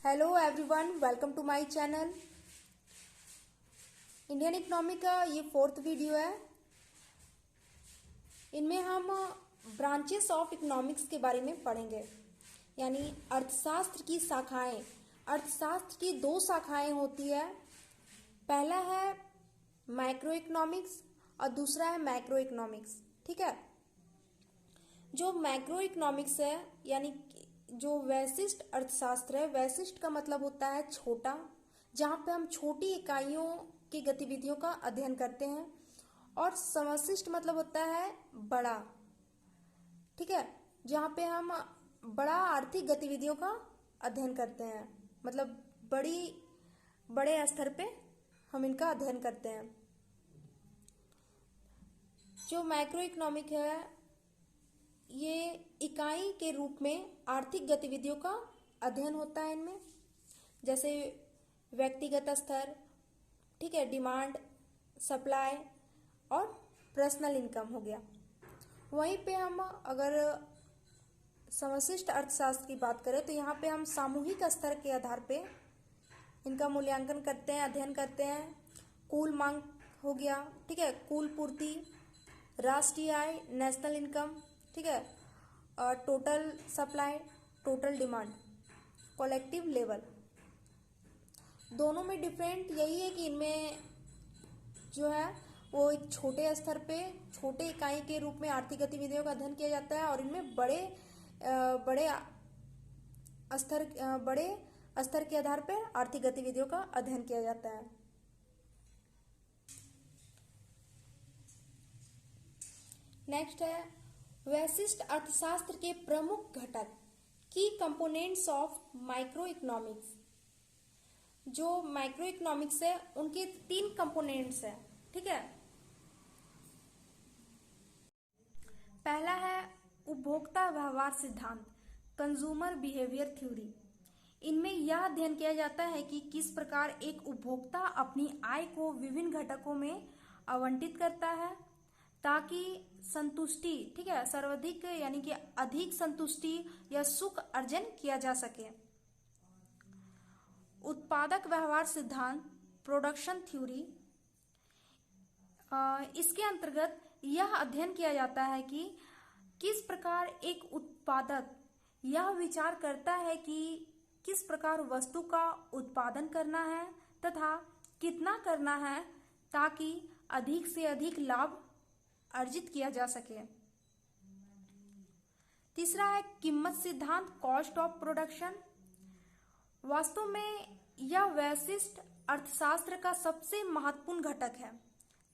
Hello everyone, welcome to my channel. Indian economy का ये 4th video है। इनमें हम ब्रांचेस ऑफ इकोनॉमिक्स के बारे में पढ़ेंगे, यानी अर्थशास्त्र की शाखाएं। अर्थशास्त्र की 2 शाखाएं होती है। पहला है माइक्रो इकोनॉमिक्स और दूसरा है मैक्रो इकोनॉमिक्स। ठीक है। जो मैक्रो इकोनॉमिक्स है, यानी जो वैशिष्ट अर्थशास्त्र है, वैशिष्ट का मतलब होता है छोटा, जहाँ पे हम छोटी इकाइयों की गतिविधियों का अध्ययन करते हैं, और समशिष्ट मतलब होता है बड़ा। ठीक है, जहाँ पे हम बड़ा आर्थिक गतिविधियों का अध्ययन करते हैं, मतलब बड़े स्तर पे हम इनका अध्ययन करते हैं। जो मैक्रो इकोनॉमिक है, ये इकाई के रूप में आर्थिक गतिविधियों का अध्ययन होता है इनमें, जैसे व्यक्तिगत स्तर, ठीक है, डिमांड, सप्लाई और पर्सनल इनकम हो गया। वहीं पे हम अगर समशिष्ट अर्थशास्त्र की बात करें तो यहाँ पे हम सामूहिक स्तर के आधार पे इनका मूल्यांकन करते हैं, अध्ययन करते हैं। कुल मांग हो गया, ठीक है, कुल पूर्ति, राष्ट्रीय आय, नेशनल इनकम, ठीक है, और total supply, total demand, collective level. दोनों में डिफरेंट यही है कि इनमें जो है वो एक छोटे स्तर पे, छोटे इकाई के रूप में आर्थिक गतिविधियों का अध्ययन किया जाता है, और इनमें बड़े स्तर के आधार पे आर्थिक गतिविधियों का अध्ययन किया जाता है। नेक्स्ट है वैशिष्ट अर्थशास्त्र के प्रमुख घटक, की कंपोनेंट्स ऑफ माइक्रो इकोनॉमिक्स। जो माइक्रो इकोनॉमिक्स है उनके 3 कंपोनेंट्स है। ठीक है। पहला है उपभोक्ता व्यवहार सिद्धांत, कंज्यूमर बिहेवियर थ्योरी। इनमें यह अध्ययन किया जाता है कि किस प्रकार एक उपभोक्ता अपनी आय को विभिन्न घटकों में आवंटित करता है ताकि संतुष्टि, ठीक है, सर्वाधिक यानी कि अधिक संतुष्टि या सुख अर्जन किया जा सके। उत्पादक व्यवहार सिद्धांत, प्रोडक्शन थ्योरी, इसके अंतर्गत यह अध्ययन किया जाता है कि किस प्रकार एक उत्पादक यह विचार करता है कि किस प्रकार वस्तु का उत्पादन करना है तथा कितना करना है ताकि अधिक से अधिक लाभ अर्जित किया जा सके। तीसरा है कीमत सिद्धांत, कॉस्ट ऑफ प्रोडक्शन। वास्तव में यह वैशिष्ट अर्थशास्त्र का सबसे महत्वपूर्ण घटक है,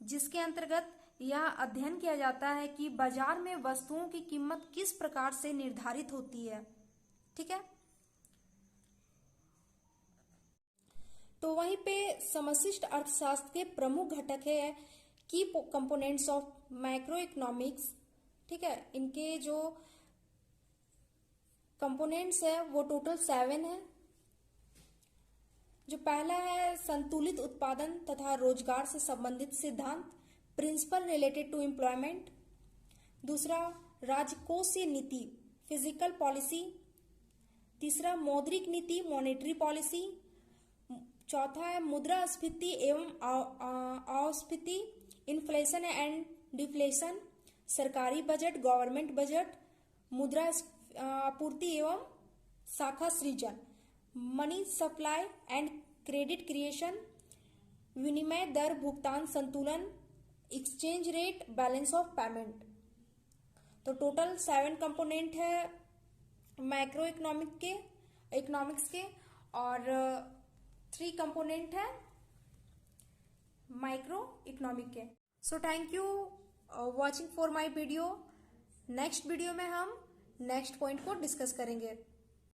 जिसके अंतर्गत यह अध्ययन किया जाता है कि बाजार में वस्तुओं की कीमत किस प्रकार से निर्धारित होती है। ठीक है। तो वहीं पे समशिष्ट अर्थशास्त्र के प्रमुख घटक है की कंपोनेंट्स ऑफ माइक्रो इकोनॉमिक्स। ठीक है, इनके जो कंपोनेंट्स है वो टोटल 7 है। जो पहला है संतुलित उत्पादन तथा रोजगार से संबंधित सिद्धांत, प्रिंसिपल रिलेटेड टू एम्प्लॉयमेंट। दूसरा राजकोषीय नीति, फिजिकल पॉलिसी। तीसरा मौद्रिक नीति, मॉनेटरी पॉलिसी। चौथा है मुद्रास्फीति एवं अस्फीति, इन्फ्लेशन एंड डिफ्लेशन। सरकारी बजट, गवर्नमेंट बजट। मुद्रा आपूर्ति एवं शाखा सृजन, money supply and credit creation. विनिमय दर, भुगतान संतुलन, exchange rate, balance of payment. तो टोटल 7 कंपोनेंट है मैक्रो इकोनॉमिक्स के, और 3 कंपोनेंट है माइक्रो इकोनॉमिक के। So thank you watching for my video. Next video में हम नेक्स्ट पॉइंट को डिस्कस करेंगे।